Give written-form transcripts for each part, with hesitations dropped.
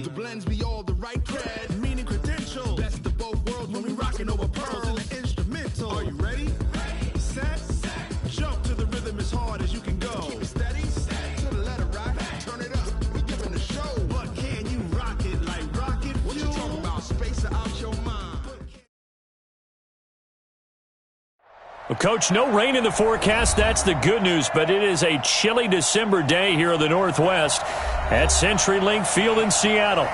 The blends be all the right cred, meaning credentials. Best of both worlds when we rockin' over pearls and the instrumental. Are you ready? Set. Jump to the rhythm as hard as you can go. Keep it steady. To the letter right. Turn it up. We giving the show. But can you rock it like rocket fuel? What you talking about? Space out your mind. Well, Coach, no rain in the forecast. That's the good news, but it is a chilly December day here in the Northwest at CenturyLink Field in Seattle.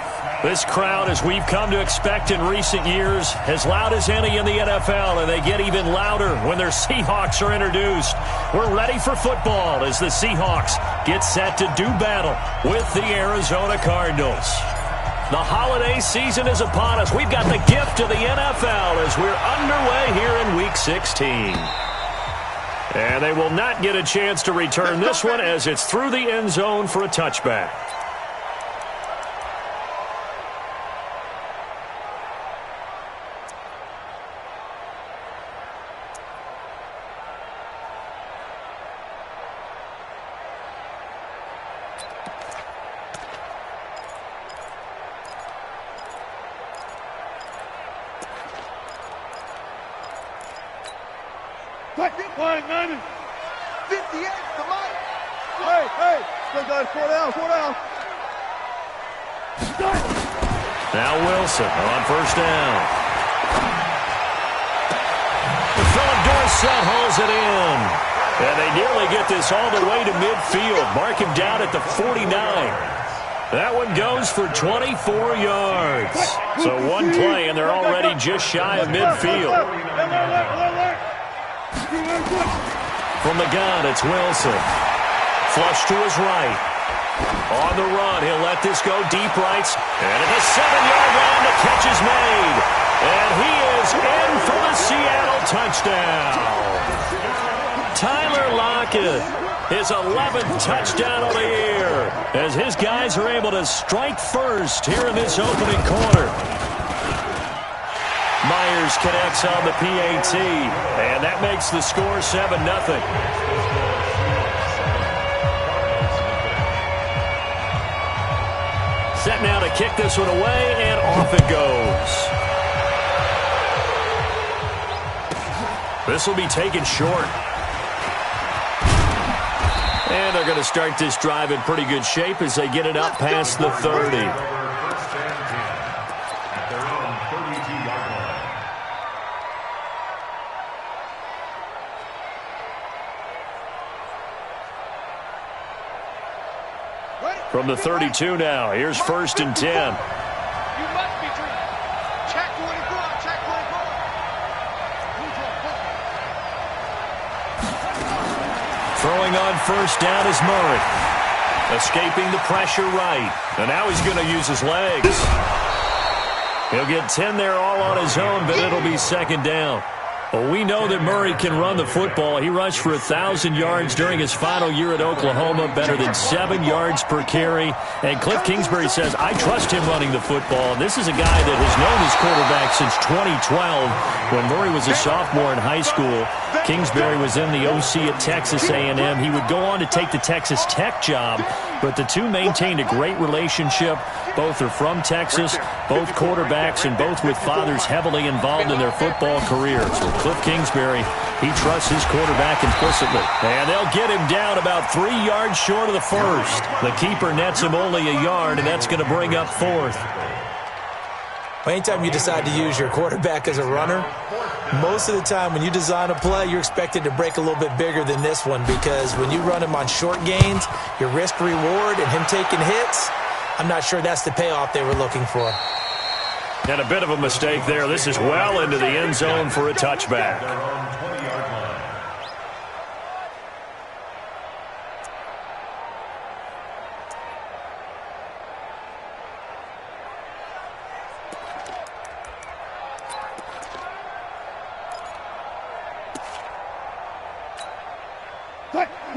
This crowd, as we've come to expect in recent years, as loud as any in the NFL, and they get even louder when their Seahawks are introduced. We're ready for football as the Seahawks get set to do battle with the Arizona Cardinals. The holiday season is upon us. We've got the gift of the NFL as we're underway here in Week 16. And they will not get a chance to return this one as it's through the end zone for a touchback. Line 90. 58, come on. Hey, still got 4 down. Now Wilson on first down. The Philip Dorsett hauls it in. And they nearly get this all the way to midfield. Mark him down at the 49. That one goes for 24 yards. So one play, and they're already just shy of midfield. From the gun, it's Wilson. Flush to his right. On the run, he'll let this go deep right. And at the 7-yard line, the catch is made. And he is in for the Seattle touchdown. Tyler Lockett, his 11th touchdown of the year, as his guys are able to strike first here in this opening quarter. Myers connects on the PAT, and that makes the score 7-0. Set now to kick this one away, and off it goes. This will be taken short. And they're going to start this drive in pretty good shape as they get it up past the 30. From the 32 now, here's 1st and 10. You must be dreaming. Check 24, check 24. Throwing on first down is Murray. Escaping the pressure right. And now he's going to use his legs. He'll get 10 there all on his own, but it'll be 2nd down. Well, we know that Murray can run the football. He rushed for 1,000 yards during his final year at Oklahoma, better than 7 yards per carry. And Cliff Kingsbury says, I trust him running the football. This is a guy that has known his quarterback since 2012 when Murray was a sophomore in high school. Kingsbury was in the OC at Texas A&M. He would go on to take the Texas Tech job, but the two maintained a great relationship. Both are from Texas, both quarterbacks, and both with fathers heavily involved in their football careers. With Cliff Kingsbury, he trusts his quarterback implicitly. And they'll get him down about 3 yards short of the first. The keeper nets him only a yard, and that's going to bring up 4th. Well, anytime you decide to use your quarterback as a runner, most of the time when you design a play, you're expected to break a little bit bigger than this one, because when you run him on short gains, your risk-reward and him taking hits, I'm not sure that's the payoff they were looking for. And a bit of a mistake there. This is well into the end zone for a touchback.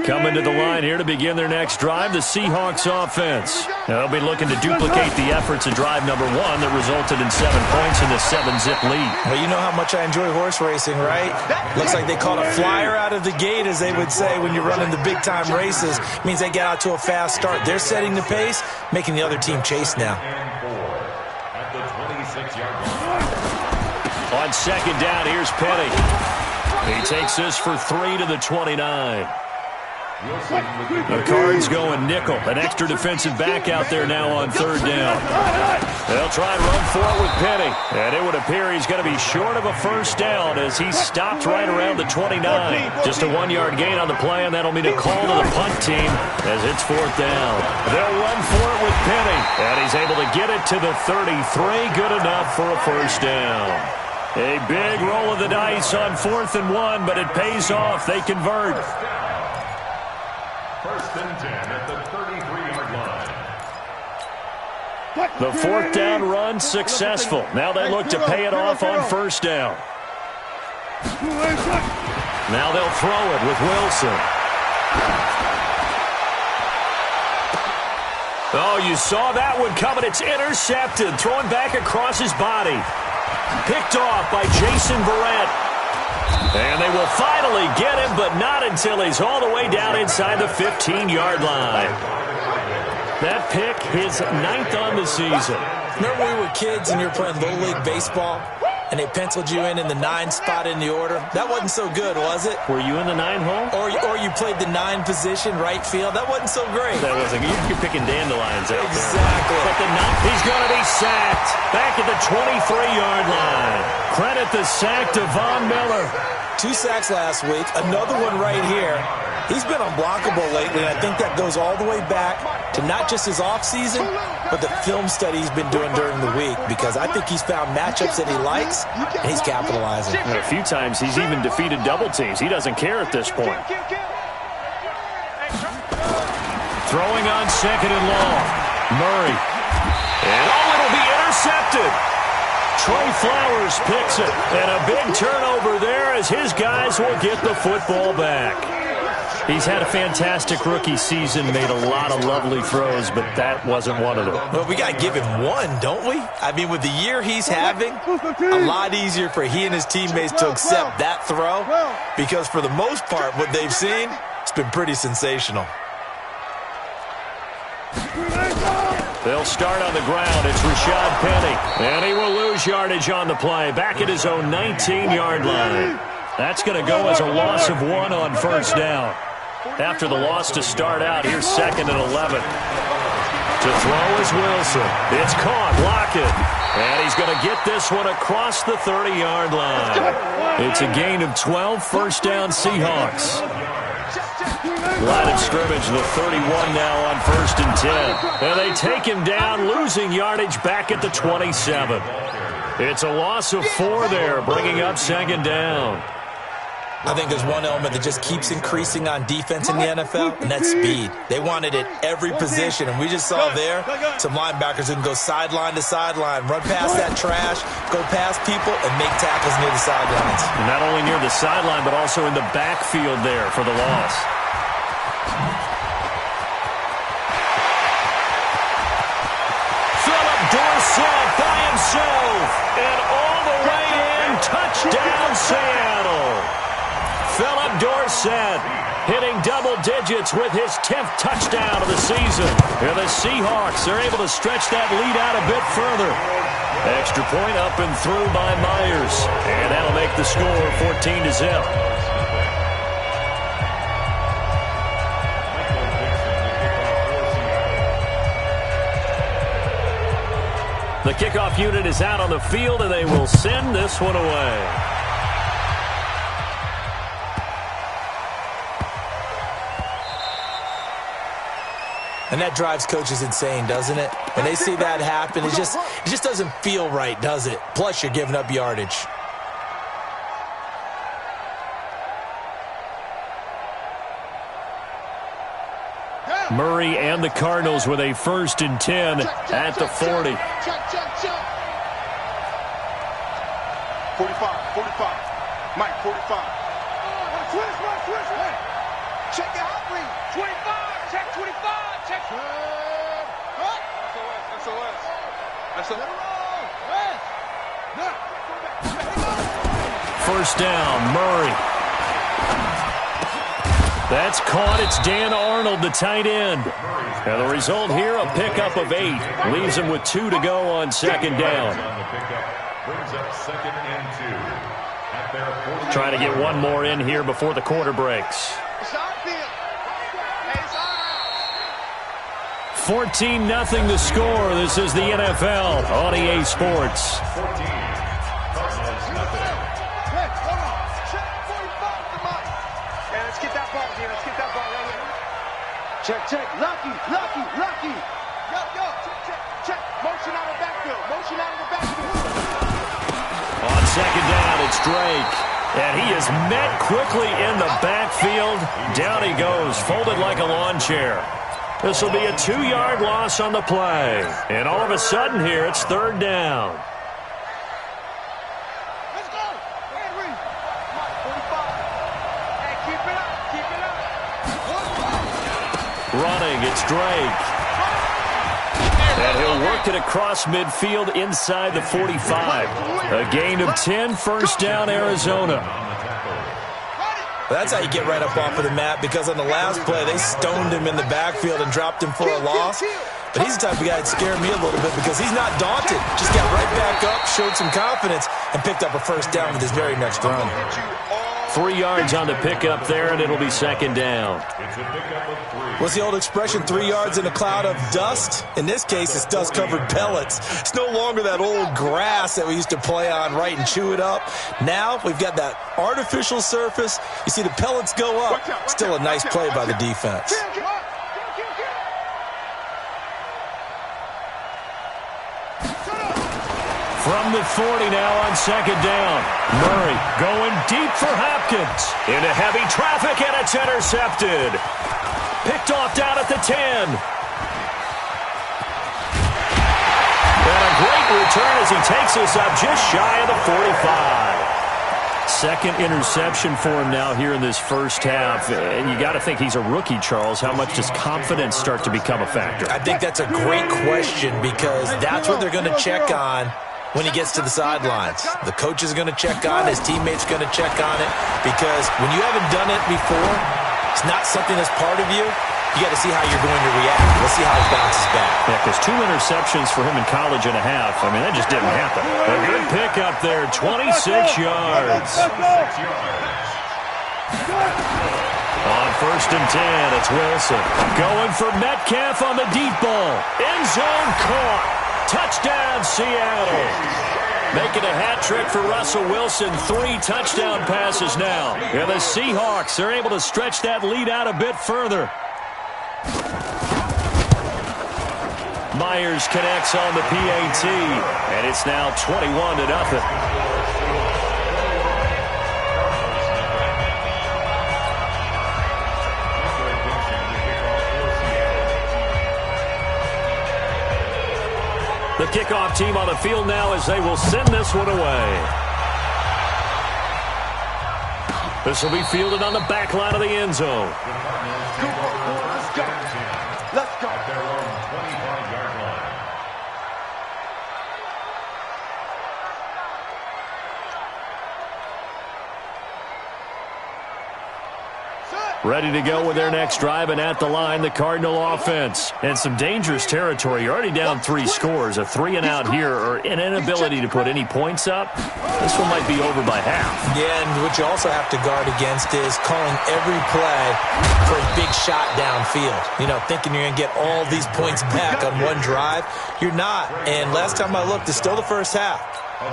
Coming to the line here to begin their next drive, the Seahawks offense. They'll be looking to duplicate the efforts of drive number 1 that resulted in 7 points in the 7-zip lead. Well, you know how much I enjoy horse racing, right? Looks like they caught a flyer out of the gate, as they would say when you're running the big-time races. It means they get out to a fast start. They're setting the pace, making the other team chase now. On second down, here's Penny. He takes this for 3 to the 29. The Cards going nickel. An extra defensive back out there now on third down. They'll try and run for it with Penny. And it would appear he's going to be short of a first down as he stopped right around the 29. Just a 1-yard gain on the play, and that'll mean a call to the punt team as it's fourth down. They'll run for it with Penny. And he's able to get it to the 33. Good enough for a first down. A big roll of the dice on 4th and 1, but it pays off. They convert. First and 10 at the 33-yard line. The fourth down run successful. Now they look to pay it off on first down. Now they'll throw it with Wilson. Oh, you saw that one coming. It's intercepted. Thrown back across his body. Picked off by Jason Verrett. And they will finally get him, but not until he's all the way down inside the 15-yard line. That pick, his 9th on the season. Remember when we were kids and you were playing Little League Baseball, and they penciled you in the 9 spot in the order? That wasn't so good, was it? Were you in the 9 hole? Or you played the 9 position, right field? That wasn't so great. That wasn't. You're picking dandelions out there. Exactly. But the 9th, he's going to be sacked. Back at the 23-yard line. Credit the sack to Von Miller. 2 sacks last week, another one right here. He's been unblockable lately, and I think that goes all the way back to not just his offseason, but the film study he's been doing during the week, because I think he's found matchups that he likes, and he's capitalizing. And a few times he's even defeated double teams. He doesn't care at this point. Throwing on second and long. Murray. And it'll be intercepted. Trey Flowers picks it, and a big turnover there as his guys will get the football back. He's had a fantastic rookie season, made a lot of lovely throws, but that wasn't one of them. Well, we got to give him one, don't we? I mean, with the year he's having, a lot easier for he and his teammates to accept that throw, because for the most part, what they've seen, it's been pretty sensational. They'll start on the ground. It's Rashad Penny. And he will lose yardage on the play. Back at his own 19-yard line. That's going to go as a loss of 1 on first down. After the loss to start out, here's 2nd and 11. To throw is Wilson. It's caught. Lockett. And he's going to get this one across the 30-yard line. It's a gain of 12. First down, Seahawks. Line of scrimmage, the 31 now on 1st and 10. And they take him down, losing yardage back at the 27. It's a loss of 4 there, bringing up 2nd down. I think there's one element that just keeps increasing on defense in the NFL, and that's speed. They want it at every position, and we just saw there some linebackers who can go sideline to sideline, run past that trash, go past people, and make tackles near the sidelines. Not only near the sideline, but also in the backfield there for the loss. Philip Dorsett by himself, and all the way in, touchdown Seattle. Philip Dorsett hitting double digits with his 10th touchdown of the season. And the Seahawks are able to stretch that lead out a bit further. Extra point up and through by Myers. And that'll make the score 14-0. The kickoff unit is out on the field, and they will send this one away. And that drives coaches insane, doesn't it? When they see that happen, it just doesn't feel right, does it? Plus, you're giving up yardage. Murray and the Cardinals with a 1st and 10 at the 40. 45, 45. Mike, 45. Check it out, First down, Murray. That's caught. It's Dan Arnold, the tight end. And the result here, a pickup of 8. Leaves him with 2 to go on second down. Trying to get one more in here before the quarter breaks. 14-0 the score. This is the NFL on EA Sports. Check, check. Lucky. Yo. Check. Motion out of the backfield. On second down, it's Drake. And he is met quickly in the backfield. Down he goes, folded like a lawn chair. This will be a 2-yard loss on the play. And all of a sudden here, it's third down. Let's go. Henry. 45. Hey, keep it up. Running, it's Drake. And he'll work it across midfield inside the 45. A gain of 10, first down, Arizona. That's how you get right up off of the mat, because on the last play, they stoned him in the backfield and dropped him for a loss. But he's the type of guy that scared me a little bit because he's not daunted. Just got right back up, showed some confidence, and picked up a first down with his very next run. 3 yards on the pickup there, and it'll be second down. What's the old expression, 3 yards in a cloud of dust? In this case, it's dust-covered pellets. It's no longer that old grass that we used to play on, right, and chew it up. Now we've got that artificial surface. You see the pellets go up. Still a nice play by the defense. From the 40 now on second down. Murray going deep for Hopkins. Into heavy traffic, and it's intercepted. Picked off down at the 10. And a great return as he takes us up just shy of the 45. Second interception for him now here in this first half. And you got to think he's a rookie, Charles. How much does confidence start to become a factor? I think that's a great question, because that's what they're going to check on when he gets to the sidelines. The coach is going to check on it. His teammates are going to check on it, because when you haven't done it before, it's not something that's part of you. You got to see how you're going to react. Let's see how he bounces back. Yeah, because 2 interceptions for him in college and a half. I mean, that just didn't happen. A good pickup there, 26 yards. On first and 10, it's Wilson. Going for Metcalf on the deep ball. End zone caught. Touchdown, Seattle. Making a hat trick for Russell Wilson. 3 touchdown passes now. And the Seahawks are able to stretch that lead out a bit further. Myers connects on the PAT, and it's now 21-0. The kickoff team on the field now as they will send this one away. This will be fielded on the back line of the end zone. Let's go. At their own 25-yard line. Ready to go with their next drive, and at the line, the Cardinal offense. And some dangerous territory. You're already down 3 scores. A 3 and out here, or an inability to put any points up. This one might be over by half. Yeah, and what you also have to guard against is calling every play for a big shot downfield. You know, thinking you're going to get all these points back on one drive. You're not. And last time I looked, it's still the first half.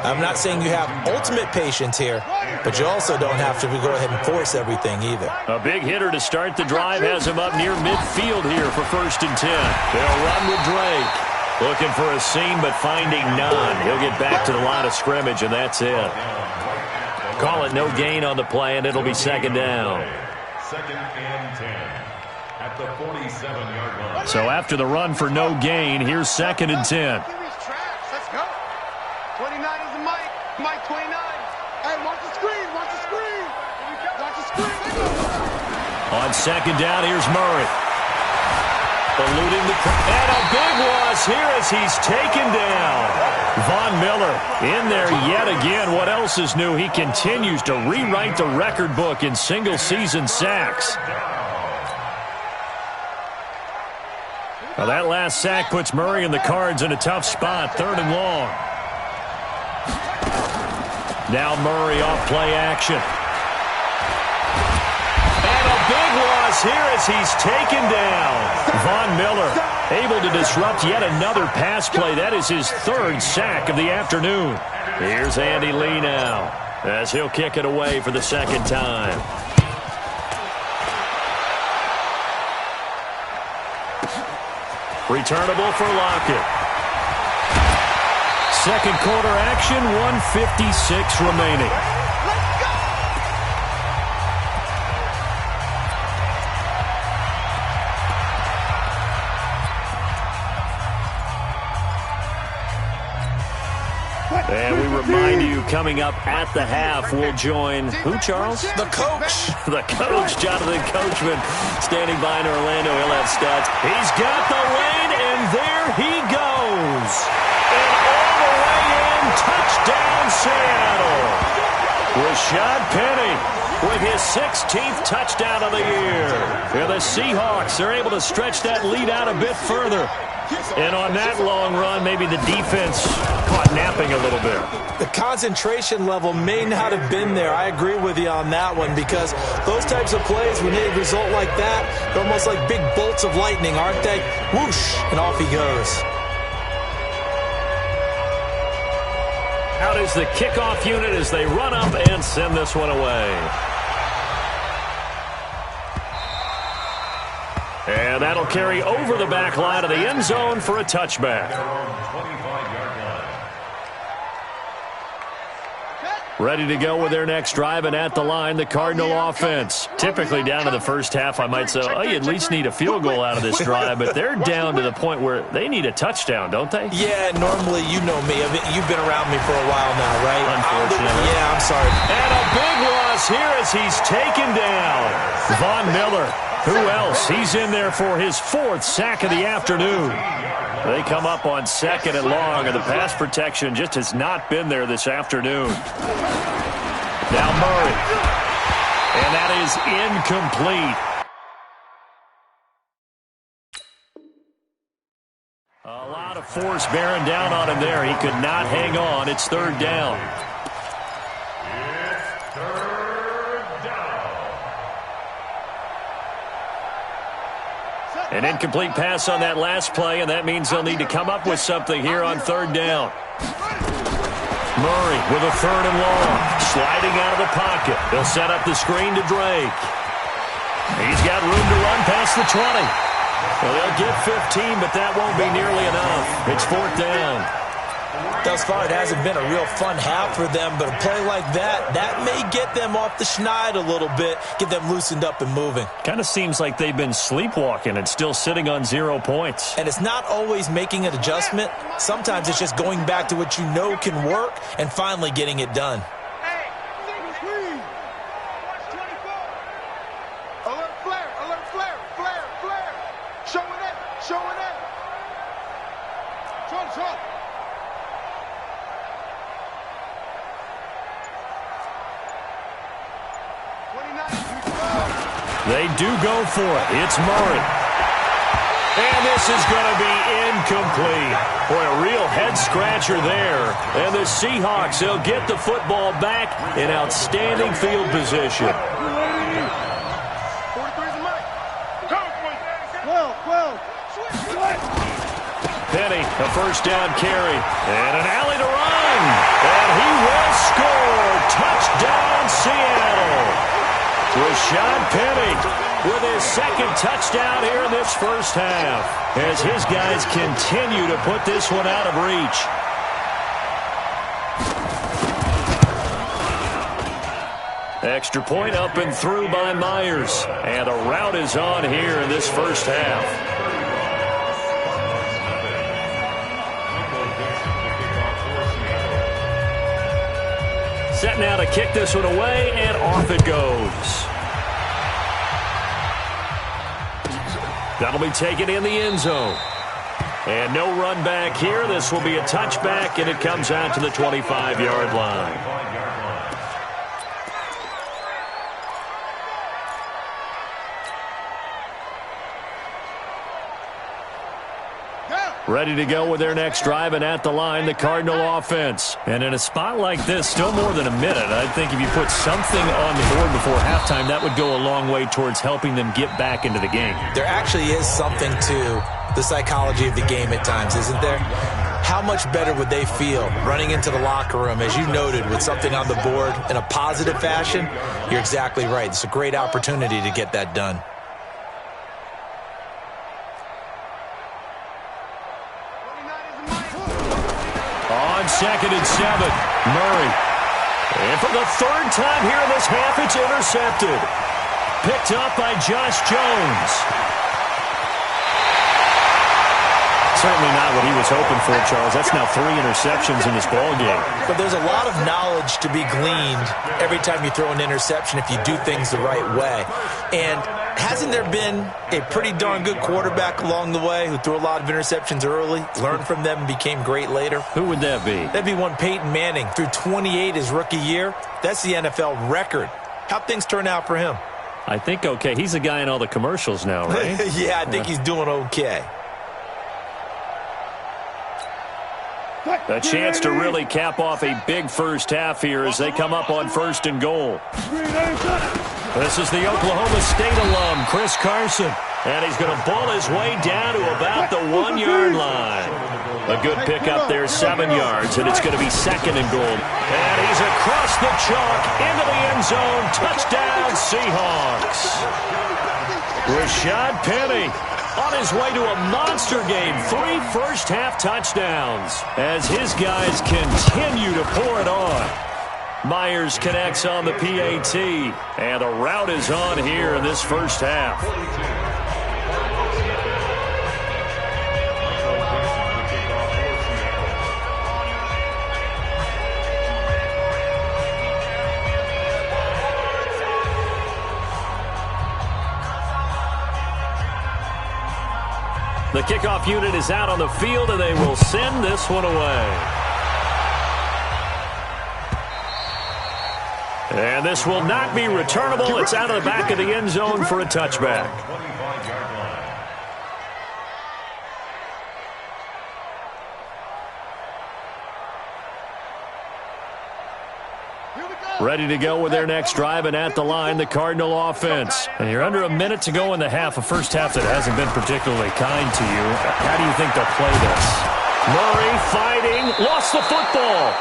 I'm not saying you have ultimate patience here, but you also don't have to go ahead and force everything either. A big hitter to start the drive has him up near midfield here for first and 10. They'll run with Drake. Looking for a seam, but finding none. He'll get back to the line of scrimmage, and that's it. Call it no gain on the play, and it'll be second down. Second and 10 at the 47-yard line. So after the run for no gain, here's second and 10. 29 is the Mike. Mike 29. Hey, watch the screen. Watch the screen. Watch the screen. On second down, here's Murray. Eluding the... And a big loss here as he's taken down. Von Miller in there yet again. What else is new? He continues to rewrite the record book in single-season sacks. Well, that last sack puts Murray and the Cards in a tough spot, 3rd and long. Now Murray off play action. And a big loss here as he's taken down. Von Miller able to disrupt yet another pass play. That is his 3rd sack of the afternoon. Here's Andy Lee now as he'll kick it away for the 2nd time. Returnable for Lockett. 2nd quarter action, 1:56 remaining. And we remind you, coming up at the half, we'll join who, Charles? The coach. The coach, Jonathan Coachman, standing by in Orlando. He'll have stats. He's got the lane, and there he goes. And all the way in, touchdown Seattle. Rashad Penny with his 16th touchdown of the year. And the Seahawks are able to stretch that lead out a bit further. And on that long run, maybe the defense caught napping a little bit. The concentration level may not have been there. I agree with you on that one, because those types of plays, when they result like that, they're almost like big bolts of lightning, aren't they? Whoosh, and off he goes. Out is the kickoff unit as they run up and send this one away. And that'll carry over the back line of the end zone for a touchback. Ready to go with their next drive, and at the line, the Cardinal offense. Typically down to the first half, I might say, oh, you at least need a field goal out of this drive, but they're down to the point where they need a touchdown, don't they? Yeah, normally, you know me. You've been around me for a while now, right? Unfortunately. Yeah, I'm sorry. And a big loss here as he's taken down. Von Miller. Who else? He's in there for his 4th sack of the afternoon. They come up on 2nd and long, and the pass protection just has not been there this afternoon. Now Murray. And that is incomplete. A lot of force bearing down on him there. He could not hang on. It's 3rd down. An incomplete pass on that last play, and that means they'll need to come up with something here on 3rd down. Murray with a 3rd and long, sliding out of the pocket. They'll set up the screen to Drake. He's got room to run past the 20. Well, they'll get 15, but that won't be nearly enough. It's 4th down. Thus far, it hasn't been a real fun half for them, but a play like that may get them off the schneid a little bit, get them loosened up and moving. Kind of seems like they've been sleepwalking and still sitting on 0 points. And it's not always making an adjustment. Sometimes it's just going back to what you know can work and finally getting it done. They do go for it. It's Murray. And this is going to be incomplete. Boy, a real head-scratcher there. And the Seahawks, they'll get the football back in outstanding field position. 12. Penny, a 1st down carry. And an alley to run. And he will score. Touchdown, Seattle. Rashad Penny with his 2nd touchdown here in this 1st half as his guys continue to put this one out of reach. Extra point up and through by Myers. And a rout is on here in this 1st half. Set now to kick this one away, and off it goes. That'll be taken in the end zone. And no run back here. This will be a touchback, and it comes out to the 25-yard line. Ready to go with their next drive, and at the line, the Cardinal offense. And in a spot like this, still more than a minute, I think if you put something on the board before halftime, that would go a long way towards helping them get back into the game. There actually is something to the psychology of the game at times, isn't there? How much better would they feel running into the locker room, as you noted, with something on the board in a positive fashion? You're exactly right. It's a great opportunity to get that done. On 2nd and 7, Murray. And for the third time here in this half, it's intercepted. Picked up by Josh Jones. Certainly not what he was hoping for, Charles. That's now 3 interceptions in this ball game. But there's a lot of knowledge to be gleaned every time you throw an interception if you do things the right way. And hasn't there been a pretty darn good quarterback along the way who threw a lot of interceptions early, learned from them, and became great later? Who would that be? That'd be one Peyton Manning. Threw 28 his rookie year. That's the NFL record. How'd things turn out for him? I think okay. He's a guy in all the commercials now, right? Yeah, I think he's doing okay. A chance to really cap off a big first half here as they come up on 1st and goal. This is the Oklahoma State alum, Chris Carson. And he's going to ball his way down to about the 1-yard line. A good pickup there, 7 yards, and it's going to be 2nd and goal. And he's across the chalk into the end zone. Touchdown, Seahawks. Rashad Penny on his way to a monster game. 3 first-half touchdowns as his guys continue to pour it on. Myers connects on the PAT, and the route is on here in this first half. The kickoff unit is out on the field, and they will send this one away. And this will not be returnable. It's out of the back of the end zone for a touchback. Ready to go with their next drive, and at the line, the Cardinal offense. And you're under a minute to go in the half, a first half that hasn't been particularly kind to you. How do you think they'll play this? Murray fighting, lost the football.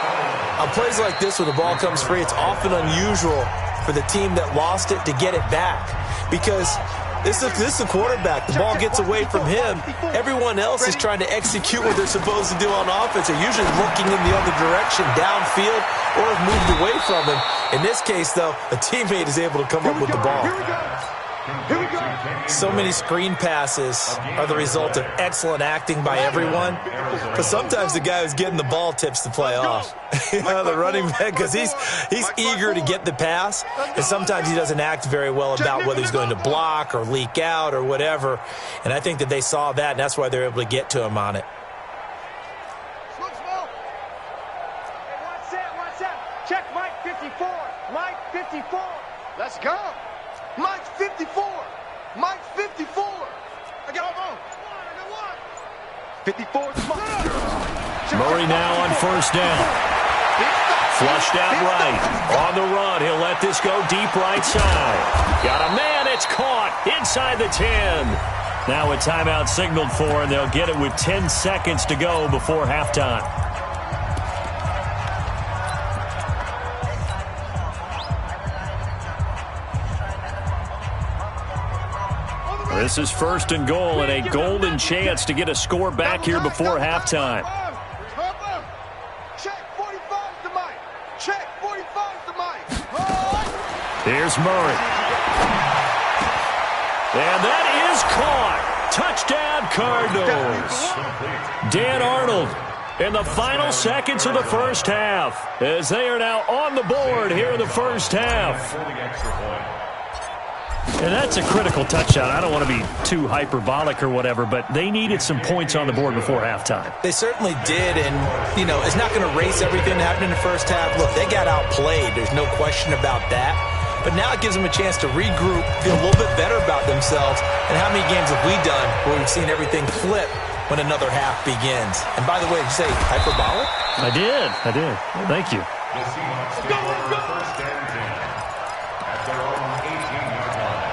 On plays like this where the ball comes free, it's often unusual for the team that lost it to get it back. Because this is a quarterback. The ball gets away from him. Everyone else is trying to execute what they're supposed to do on offense. They're usually looking in the other direction, downfield, or have moved away from him. In this case, though, a teammate is able to come up with the ball. So many screen passes are the result of excellent acting by everyone. But sometimes the guy who's getting the ball tips the play off. You know, the running back, because he's eager to get the pass, and sometimes he doesn't act very well about whether he's going to block or leak out or whatever. And I think that they saw that, and that's why they're able to get to him on it. Check Mike 54. Mike 54. Let's go. Mike 54. Mike 54. I got one. 54 is Murray now on first down. Flushed out right. On the run, he'll let this go deep right side. Got a man, it's caught inside the 10. Now a timeout signaled for, and they'll get it with 10 seconds to go before halftime. This is 1st and goal, and a golden chance to get a score back here before halftime. Check 45 to Mike. Check 45 to Mike. Here's Murray. And that is caught. Touchdown, Cardinals. Dan Arnold in the final seconds of the first half, as they are now on the board here in the first half. And that's a critical touchdown. I don't want to be too hyperbolic or whatever, but they needed some points on the board before halftime. They certainly did, and, you know, it's not going to erase everything that happened in the first half. Look, they got outplayed. There's no question about that. But now it gives them a chance to regroup, feel a little bit better about themselves. And how many games have we done where we've seen everything flip when another half begins? And by the way, did you say hyperbolic? I did. Thank you. The Seahawks score first and 10 at their own 18-yard line.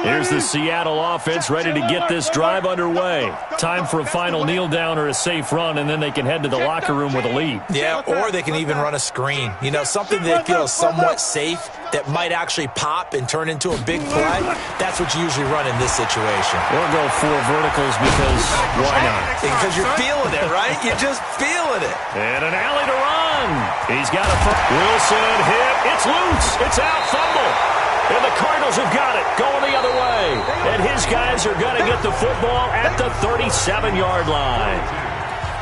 Here's the Seattle offense ready to get this drive underway. Time for a final kneel down or a safe run, and then they can head to the locker room with a lead. Yeah, or they can even run a screen. You know, something they feel is somewhat safe that might actually pop and turn into a big play. That's what you usually run in this situation. Or go 4 verticals because why not? Because you're feeling it, right? You're just feeling it. And an alley to run. He's got a Wilson hit. It's loose. It's out. Fumble. And the Cardinals have got it, going the other way. And his guys are going to get the football at the 37-yard line.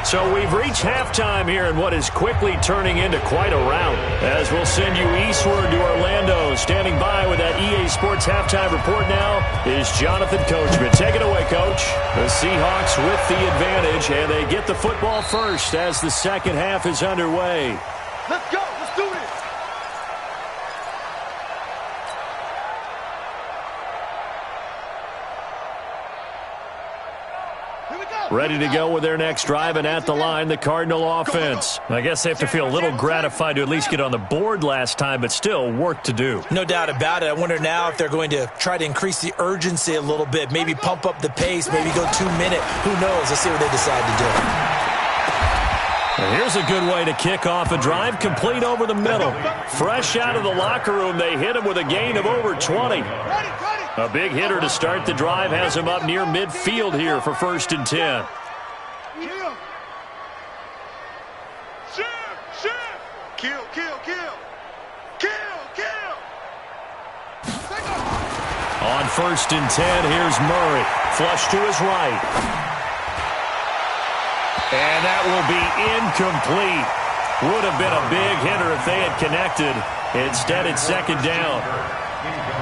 So we've reached halftime here in what is quickly turning into quite a rout. As we'll send you eastward to Orlando. Standing by with that EA Sports halftime report now is Jonathan Coachman. Take it away, Coach. The Seahawks with the advantage, and they get the football first as the second half is underway. Let's go. Let's do this. Ready to go with their next drive, and at the line, the Cardinal offense. I guess they have to feel a little gratified to at least get on the board last time, but still work to do. No doubt about it. I wonder now if they're going to try to increase the urgency a little bit, maybe pump up the pace, maybe go 2-minute. Who knows? Let's see what they decide to do. And here's a good way to kick off a drive, complete over the middle. Fresh out of the locker room, they hit him with a gain of over 20. A big hitter to start the drive has him up near midfield here for 1st and 10. Kill. On 1st and 10, here's Murray. Flush to his right. And that will be incomplete. Would have been a big hitter if they had connected. Instead, it's 2nd down.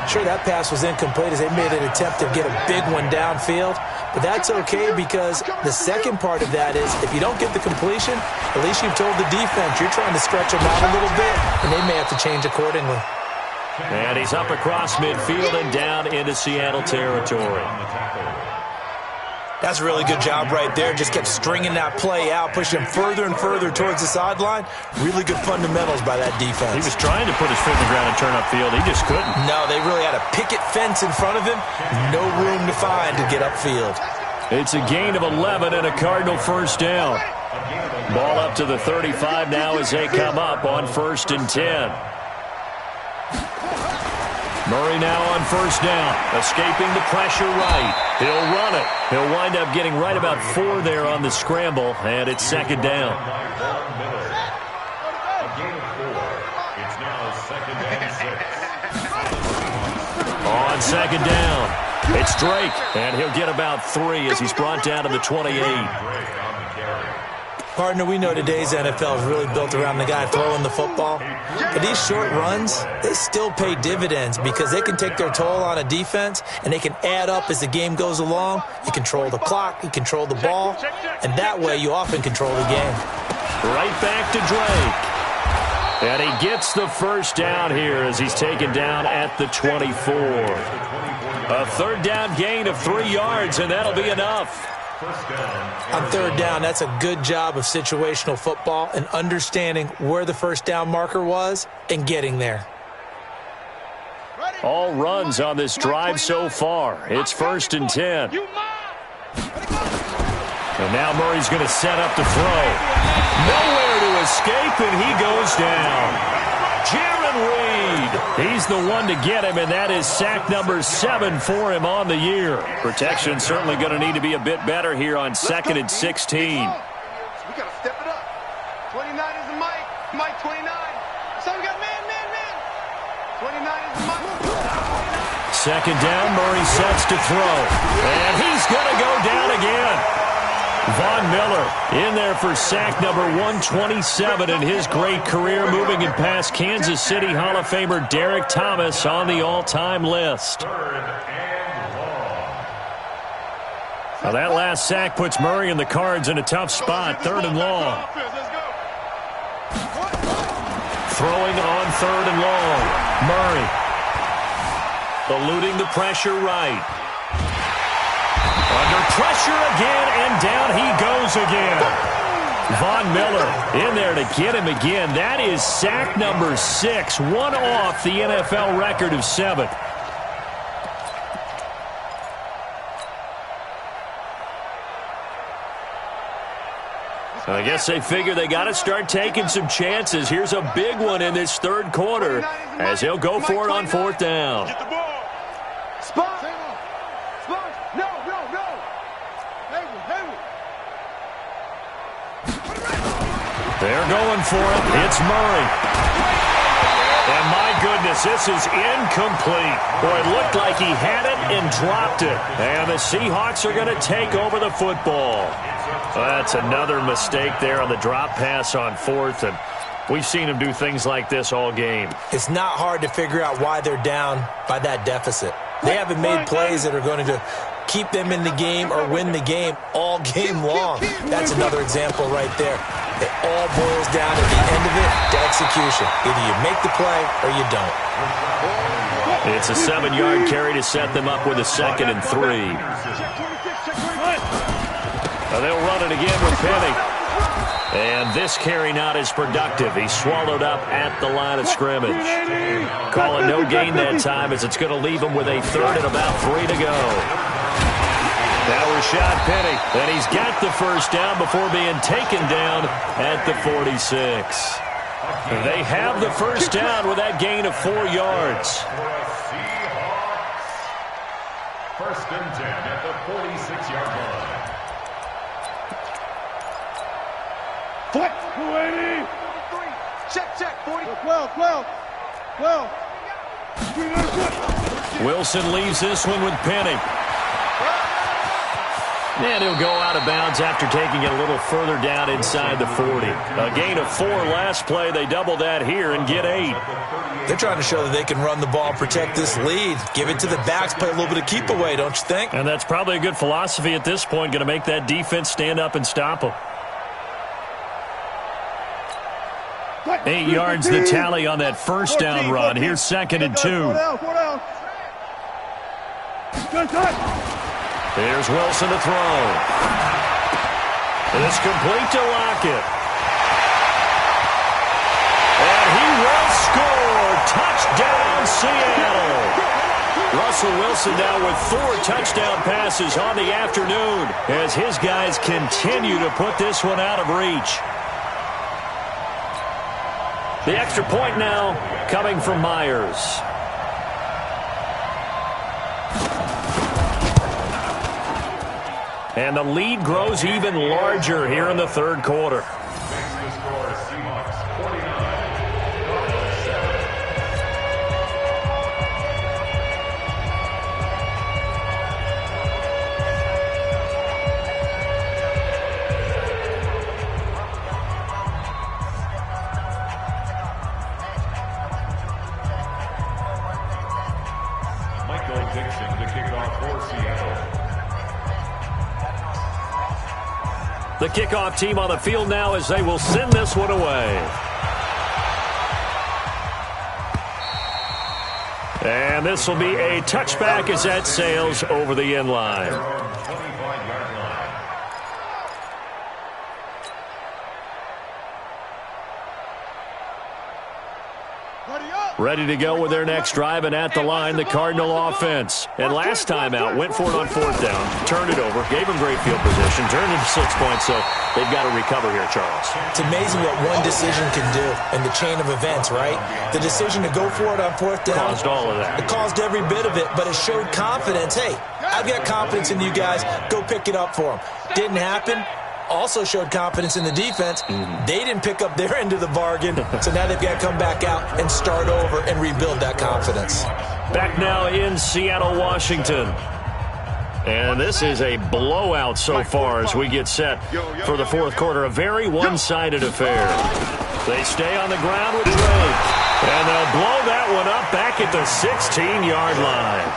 Sure, that pass was incomplete as they made an attempt to get a big one downfield. But that's okay because the second part of that is if you don't get the completion, at least you've told the defense you're trying to stretch them out a little bit, and they may have to change accordingly. And he's up across midfield and down into Seattle territory. That's a really good job right there. Just kept stringing that play out, pushing him further and further towards the sideline. Really good fundamentals by that defense. He was trying to put his foot in the ground and turn upfield. He just couldn't. No, they really had a picket fence in front of him. No room to find to get upfield. It's a gain of 11 and a Cardinal 1st down. Ball up to the 35 now as they come up on 1st and 10. Murray now on 1st down, escaping the pressure right. He'll run it. He'll wind up getting right about 4 there on the scramble, and it's 2nd down. It's now 2nd and 6. On 2nd down, it's Drake, and he'll get about 3 as he's brought down to the 28. Partner, we know today's NFL is really built around the guy throwing the football. But these short runs, they still pay dividends because they can take their toll on a defense and they can add up as the game goes along. You control the clock, you control the ball, and that way you often control the game. Right back to Drake. And he gets the 1st down here as he's taken down at the 24. A 3rd down gain of 3 yards, and that'll be enough. On 3rd down, that's a good job of situational football and understanding where the 1st down marker was and getting there. All runs on this drive so far. It's 1st and 10. And now Murray's going to set up to throw. Nowhere to escape, and he goes down. Jaron Reed, he's the one to get him, and that is sack number 7 for him on the year. Protection certainly going to need to be a bit better here on 2nd and 16. We got to step it up. 29 is the Mike. Mike 29. So we got man. 29 is the Mike. 2nd down, Murray sets to throw. And he's going to go down again. Von Miller in there for sack number 127 in his great career, moving it past Kansas City Hall of Famer Derek Thomas on the all-time list. Now that last sack puts Murray and the Cards in a tough spot, 3rd and long. Throwing on 3rd and long. Murray eluding the pressure right. Under pressure again, and down he goes again. Von Miller in there to get him again. That is sack number 6, one off the NFL record of 7. I guess they figure they got to start taking some chances. Here's a big one in this 3rd quarter as he'll go for it on 4th down. Get the ball. Spot. No. They're going for it. It's Murray. And my goodness, this is incomplete. Boy, it looked like he had it and dropped it. And the Seahawks are going to take over the football. That's another mistake there on the drop pass on 4th, and we've seen him do things like this all game. It's not hard to figure out why they're down by that deficit. They haven't made plays that are going to keep them in the game or win the game all game long. That's another example right there. It all boils down at the end of it to execution. Either you make the play or you don't. It's a 7-yard carry to set them up with a 2nd and 3. They'll run it again with Penny. And this carry not as productive. He's swallowed up at the line of scrimmage. Call it no gain that time as it's going to leave him with a 3rd and about 3 to go. Now Rashad Penny, and he's got the 1st down before being taken down at the 46. They have the 1st down with that gain of 4 yards. 1st and 10 at the 46-yard line. Foot. 280. Check. 40. 12. Wilson leaves this one with Penny. And he'll go out of bounds after taking it a little further down inside the 40. A gain of 4 last play. They double that here and get 8. They're trying to show that they can run the ball, protect this lead. Give it to the backs, play a little bit of keep away, don't you think? And that's probably a good philosophy at this point. Going to make that defense stand up and stop them. 8 yards the tally on that 1st down run. Here's 2nd and 2. Here's Wilson to throw. It's complete to Lockett. And he will score. Touchdown, Seattle. Russell Wilson now with 4 touchdown passes on the afternoon as his guys continue to put this one out of reach. The extra point now coming from Myers. And the lead grows even larger here in the 3rd quarter. Makes the score Seahawks 49. Michael Dixon to kick off for Seattle. The kickoff team on the field now as they will send this one away. And this will be a touchback as that sails over the end line. 25-yard line. Ready to go with their next drive, and at the line, the Cardinal offense. And last time out, went for it on 4th down, turned it over, gave them great field position, turned it to 6 points, so they've got to recover here, Charles. It's amazing what one decision can do in the chain of events, right? The decision to go for it on 4th down. Caused all of that. It caused every bit of it, but it showed confidence. Hey, I've got confidence in you guys. Go pick it up for them. Didn't happen. Also showed confidence in the defense. They didn't pick up their end of the bargain, so now they've got to come back out and start over and rebuild that confidence. Back now in Seattle, Washington. And this is a blowout so far as we get set for the fourth quarter. A very one-sided affair. They stay on the ground with Drake. And they'll blow that one up back at the 16-yard line.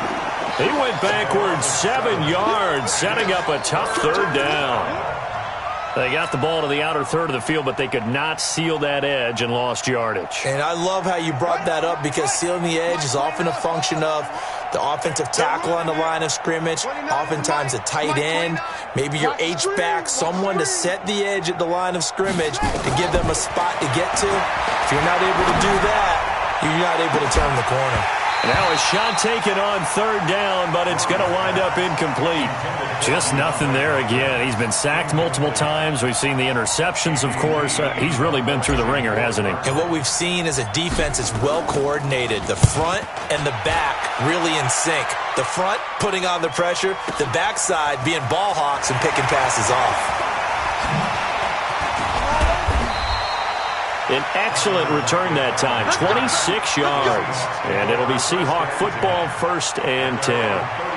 He went backwards 7 yards, setting up a tough third down. They got the ball to the outer third of the field, but they could not seal that edge and lost yardage. And I love how you brought that up, because sealing the edge is often a function of the offensive tackle on the line of scrimmage, oftentimes a tight end, maybe your H-back, someone to set the edge at the line of scrimmage to give them a spot to get to. If you're not able to do that, you're not able to turn the corner. Now a shot taken on third down, but it's going to wind up incomplete. Just nothing there again. He's been sacked multiple times. We've seen the interceptions, of course. He's really been through the ringer, hasn't he? And what we've seen is a defense that's well coordinated. The front and the back really in sync. The front putting on the pressure, the backside being ball hawks and picking passes off. An excellent return that time, 26 yards. And it'll be Seahawk football, 1st and 10.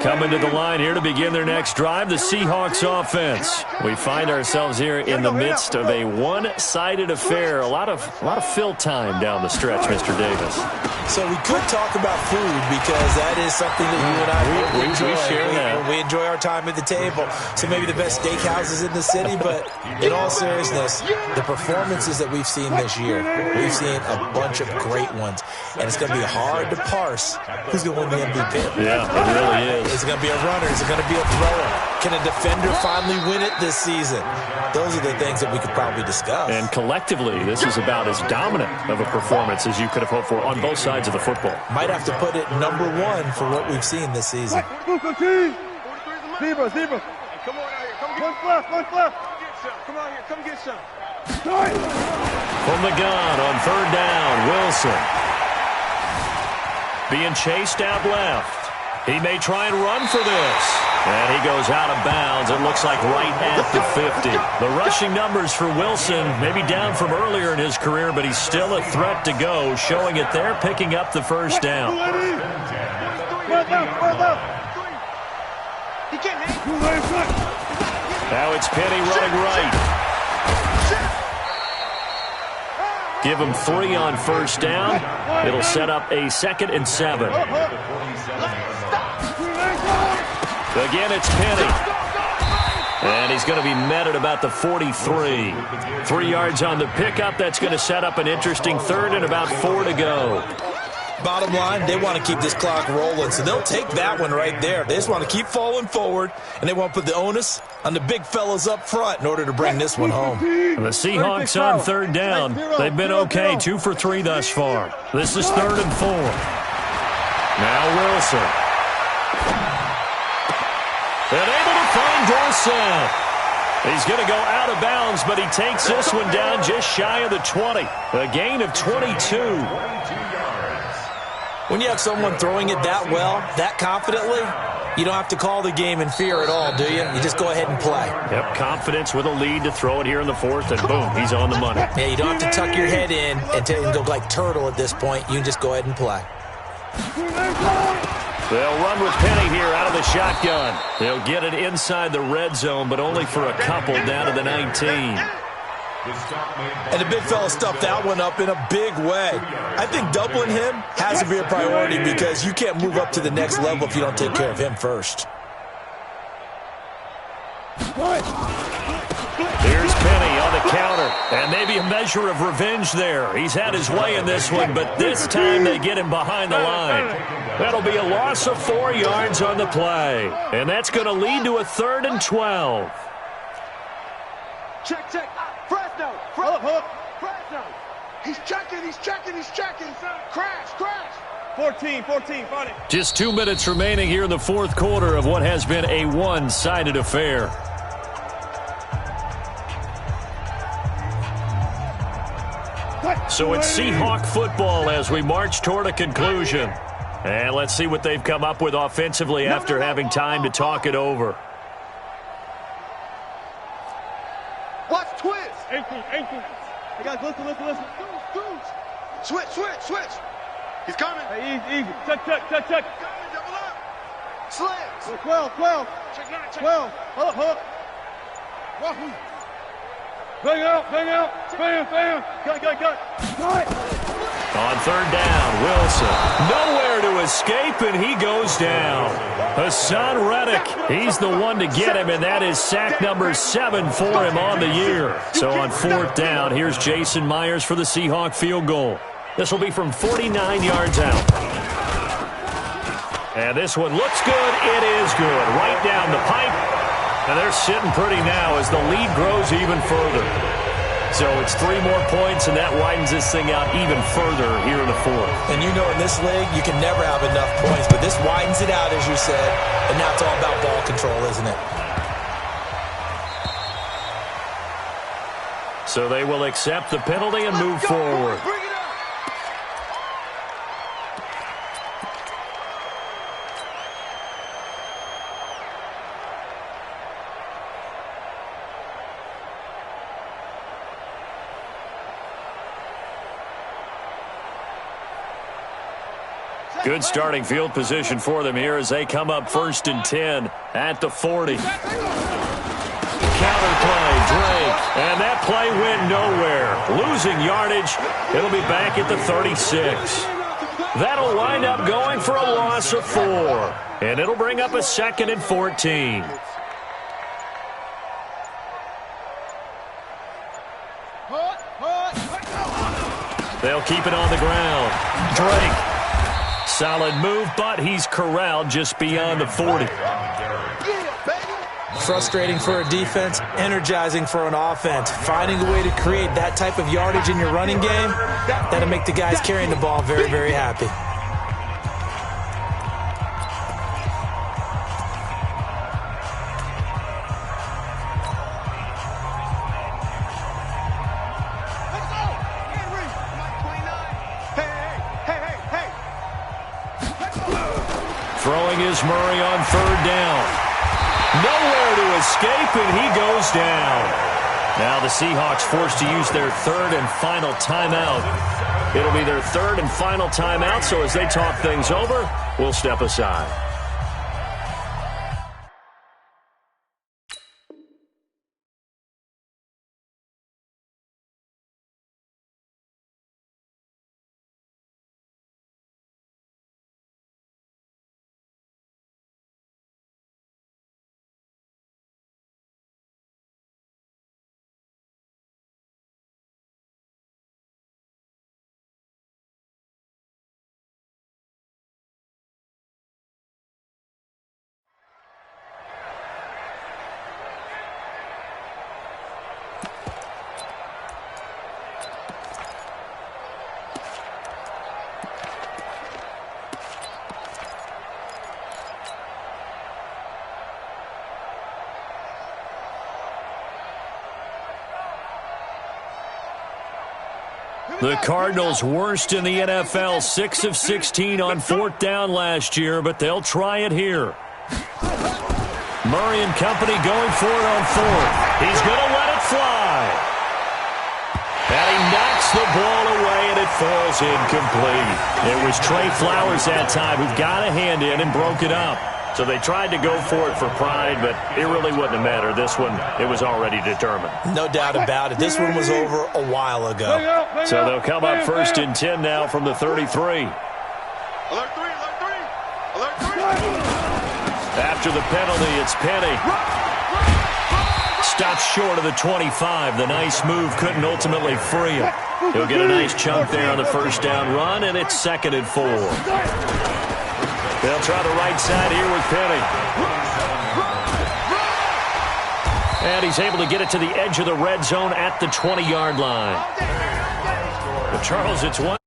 Coming to the line here to begin their next drive, the Seahawks offense. We find ourselves here in the midst of a one-sided affair. A lot of fill time down the stretch, Mr. Davis. So we could talk about food, because that is something that you and I enjoy. We share that. We enjoy our time at the table. So maybe the best steakhouses in the city, but in all seriousness, the performances that we've seen this year, we've seen a bunch of great ones. And it's going to be hard to parse who's going to win the MVP. Yeah, it really is. Is it going to be a runner? Is it going to be a thrower? Can a defender finally win it this season? Those are the things that we could probably discuss. And collectively, this is about as dominant of a performance as you could have hoped for on both sides of the football. Might have to put it number one for what we've seen this season. Zebra. Come on out here. Come get one left. Come on here. Come get some. From the gun on third down, Wilson. Being chased out left. He may try and run for this. And he goes out of bounds. It looks like right at the 50. The rushing numbers for Wilson, maybe down from earlier in his career, but he's still a threat to go, showing it there, picking up the first down. Now it's Penny running right. Give him 3 on first down. It'll set up a 2nd and 7. Again, it's Penny. And he's going to be met at about the 43. 3 yards on the pickup. That's going to set up an interesting 3rd and about 4 to go. Bottom line, they want to keep this clock rolling, so they'll take that one right there. They just want to keep falling forward, and they want to put the onus on the big fellas up front in order to bring this one home. The Seahawks on third down. They've been okay, 2 for 3 thus far. This is 3rd and 4. Now Wilson. And able to find Dorsett. He's going to go out of bounds, but he takes this one down just shy of the 20. A gain of 22. When you have someone throwing it that well, that confidently, you don't have to call the game in fear at all, do you? You just go ahead and play. Yep, confidence with a lead to throw it here in the 4th, and boom, he's on the money. Yeah, you don't have to tuck your head in and go like turtle at this point. You can just go ahead and play. They'll run with Penny here out of the shotgun. They'll get it inside the red zone, but only for a couple down to the 19. And the big fella stuffed that one up in a big way. I think doubling him has to be a priority, because you can't move up to the next level if you don't take care of him first. Here's Penny on the counter, and maybe a measure of revenge there. He's had his way in this one, but this time they get him behind the line. That'll be a loss of 4 yards on the play, and that's going to lead to a 3rd and 12. Check. Fresno. He's checking. Crash. 14, find it. Just 2 minutes remaining here in the 4th quarter of what has been a one-sided affair. So it's Seahawk football as we march toward a conclusion. And let's see what they've come up with offensively after having time to talk it over. Watch twist. 18. Hey guys, listen. Switch. He's coming. Hey, easy. Check. Coming, double up. Slams. 12. Check. 12. Hold up. Wahoo. Bang out. Bam. Cut. On third down, Wilson. Nowhere to escape, and he goes down. Hassan Reddick, he's the one to get him, and that is sack number 7 for him on the year. So on fourth down, here's Jason Myers for the Seahawk field goal. This will be from 49 yards out. And this one looks good. It is good. Right down the pipe. And they're sitting pretty now as the lead grows even further. So it's 3 more points, and that widens this thing out even further here in the fourth. And you know in this league, you can never have enough points, but this widens it out, as you said, and now it's all about ball control, isn't it? So they will accept the penalty and move forward. Bring it up. Good starting field position for them here as they come up 1st and 10 at the 40. Counter play, Drake, and that play went nowhere. Losing yardage, it'll be back at the 36. That'll wind up going for a loss of 4, and it'll bring up a 2nd and 14. They'll keep it on the ground. Drake. Solid move, but he's corralled just beyond the 40. Frustrating for a defense, energizing for an offense. Finding a way to create that type of yardage in your running game, that'll make the guys carrying the ball very, very happy. Throwing is Murray on third down. Nowhere to escape, and he goes down. Now the Seahawks forced to use their 3rd and final timeout. It'll be their 3rd and final timeout, so as they talk things over, we'll step aside. The Cardinals worst in the NFL, 6 of 16 on 4th down last year, but they'll try it here. Murray and company going for it on 4th. He's going to let it fly. And he knocks the ball away, and it falls incomplete. It was Trey Flowers that time who got a hand in and broke it up. So they tried to go for it for pride, but it really wouldn't have mattered. This one, it was already determined. No doubt about it. This one was over a while ago. So they'll come up 1st and 10 now from the 33. Alert 3. After the penalty, it's Penny. Stops short of the 25. The nice move couldn't ultimately free him. He'll get a nice chunk there on the 1st down run, and it's 2nd and 4. They'll try the right side here with Penny. And he's able to get it to the edge of the red zone at the 20-yard line. But Charles, it's one.